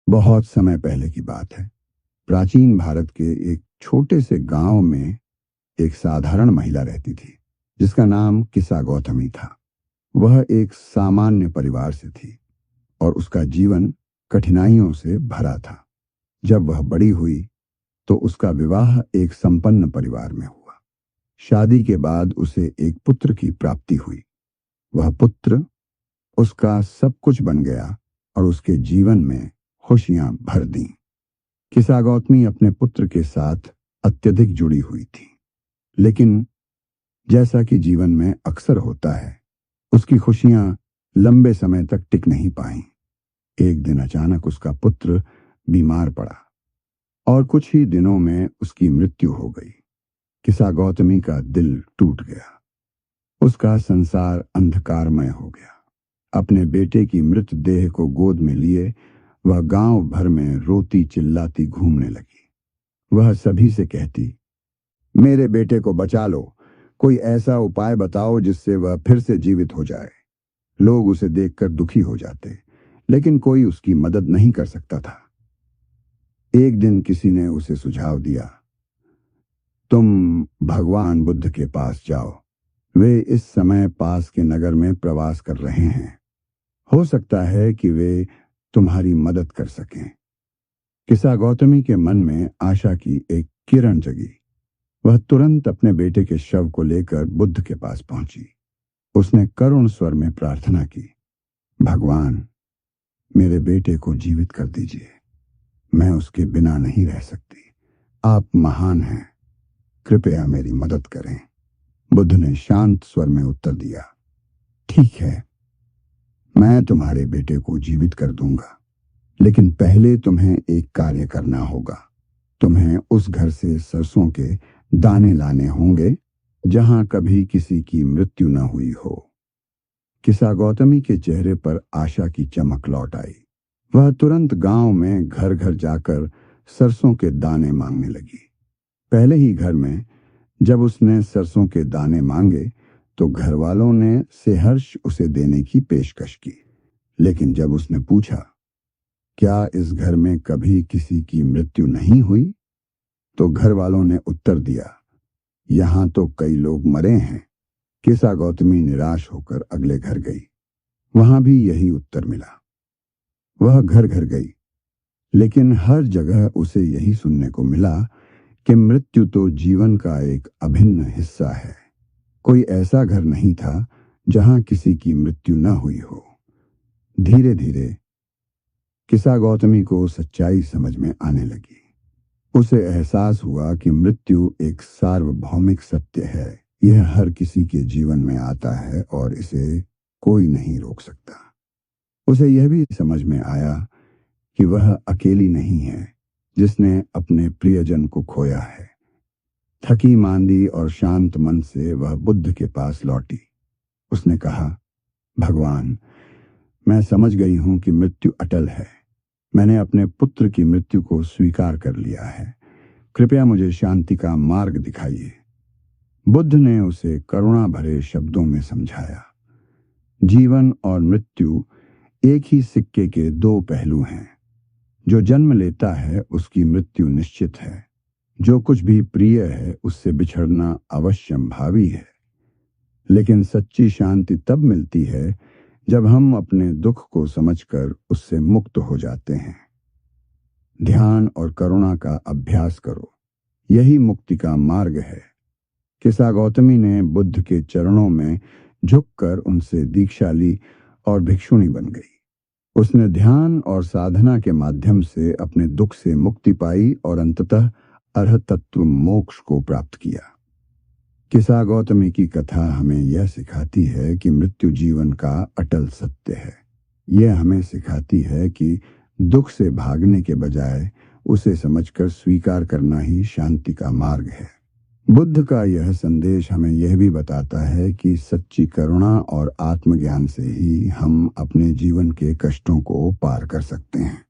बहुत समय पहले की बात है। प्राचीन भारत के एक छोटे से गांव में एक साधारण महिला रहती थी, जिसका नाम किस्सा गौतमी था। वह एक सामान्य परिवार से थी और उसका जीवन कठिनाइयों से भरा था। जब वह बड़ी हुई तो उसका विवाह एक संपन्न परिवार में हुआ। शादी के बाद उसे एक पुत्र की प्राप्ति हुई। वह पुत्र उसका सब कुछ बन गया और उसके जीवन में खुशियां भर दी। किस्सा गौतमी अपने पुत्र के साथ अत्यधिक जुड़ी हुई थी, लेकिन जैसा कि जीवन में अक्सर होता है, उसकी खुशियां लंबे समय तक टिक नहीं पाईं। एक दिन अचानक उसका पुत्र बीमार पड़ा और कुछ ही दिनों में उसकी मृत्यु हो गई। किस्सा गौतमी का दिल टूट गया। उसका संसार अंधकारमय हो गया। अपने बेटे की मृत देह को गोद में लिए वह गांव भर में रोती चिल्लाती घूमने लगी। वह सभी से कहती, मेरे बेटे को बचा लो, कोई ऐसा उपाय बताओ जिससे वह फिर से जीवित हो जाए। लोग उसे देखकर दुखी हो जाते, लेकिन कोई उसकी मदद नहीं कर सकता था। एक दिन किसी ने उसे सुझाव दिया, तुम भगवान बुद्ध के पास जाओ। वे इस समय पास के नगर में प्रवास कर रहे हैं। हो सकता है कि वे तुम्हारी मदद कर सकें। किस्सा गौतमी के मन में आशा की एक किरण जगी। वह तुरंत अपने बेटे के शव को लेकर बुद्ध के पास पहुंची। उसने करुण स्वर में प्रार्थना की, भगवान, मेरे बेटे को जीवित कर दीजिए। मैं उसके बिना नहीं रह सकती। आप महान हैं, कृपया मेरी मदद करें। बुद्ध ने शांत स्वर में उत्तर दिया, ठीक है, मैं तुम्हारे बेटे को जीवित कर दूंगा, लेकिन पहले तुम्हें एक कार्य करना होगा। तुम्हें उस घर से सरसों के दाने लाने होंगे जहां कभी किसी की मृत्यु न हुई हो। किस्सा गौतमी के चेहरे पर आशा की चमक लौट आई। वह तुरंत गांव में घर घर जाकर सरसों के दाने मांगने लगी। पहले ही घर में जब उसने सरसों के दाने मांगे तो घर वालों ने सहर्ष उसे देने की पेशकश की। लेकिन जब उसने पूछा, क्या इस घर में कभी किसी की मृत्यु नहीं हुई, तो घर वालों ने उत्तर दिया, यहां तो कई लोग मरे हैं। किस्सा गौतमी निराश होकर अगले घर गई। वहां भी यही उत्तर मिला। वह घर घर गई, लेकिन हर जगह उसे यही सुनने को मिला कि मृत्यु तो जीवन का एक अभिन्न हिस्सा है। कोई ऐसा घर नहीं था जहां किसी की मृत्यु न हुई हो। धीरे धीरे किस्सा गौतमी को सच्चाई समझ में आने लगी। उसे एहसास हुआ कि मृत्यु एक सार्वभौमिक सत्य है। यह हर किसी के जीवन में आता है और इसे कोई नहीं रोक सकता। उसे यह भी समझ में आया कि वह अकेली नहीं है जिसने अपने प्रियजन को खोया है। थकी मांदी और शांत मन से वह बुद्ध के पास लौटी। उसने कहा, भगवान, मैं समझ गई हूं कि मृत्यु अटल है। मैंने अपने पुत्र की मृत्यु को स्वीकार कर लिया है। कृपया मुझे शांति का मार्ग दिखाइए। बुद्ध ने उसे करुणा भरे शब्दों में समझाया, जीवन और मृत्यु एक ही सिक्के के दो पहलू हैं। जो जन्म लेता है उसकी मृत्यु निश्चित है। जो कुछ भी प्रिय है उससे बिछड़ना अवश्यंभावी है। लेकिन सच्ची शांति तब मिलती है जब हम अपने दुख को समझकर उससे मुक्त हो जाते हैं। ध्यान और करुणा का अभ्यास करो, यही मुक्ति का मार्ग है। किस्सा गौतमी ने बुद्ध के चरणों में झुककर उनसे दीक्षा ली और भिक्षुणी बन गई। उसने ध्यान और साधना के माध्यम से अपने दुख से मुक्ति पाई और अंततः अरहतत्व मोक्ष को प्राप्त किया। किस्सा गौतमी की कथा हमें यह सिखाती है कि मृत्यु जीवन का अटल सत्य है। यह हमें सिखाती है कि दुख से भागने के बजाय उसे समझकर स्वीकार करना ही शांति का मार्ग है। बुद्ध का यह संदेश हमें यह भी बताता है कि सच्ची करुणा और आत्मज्ञान से ही हम अपने जीवन के कष्टों को पार कर सकते हैं।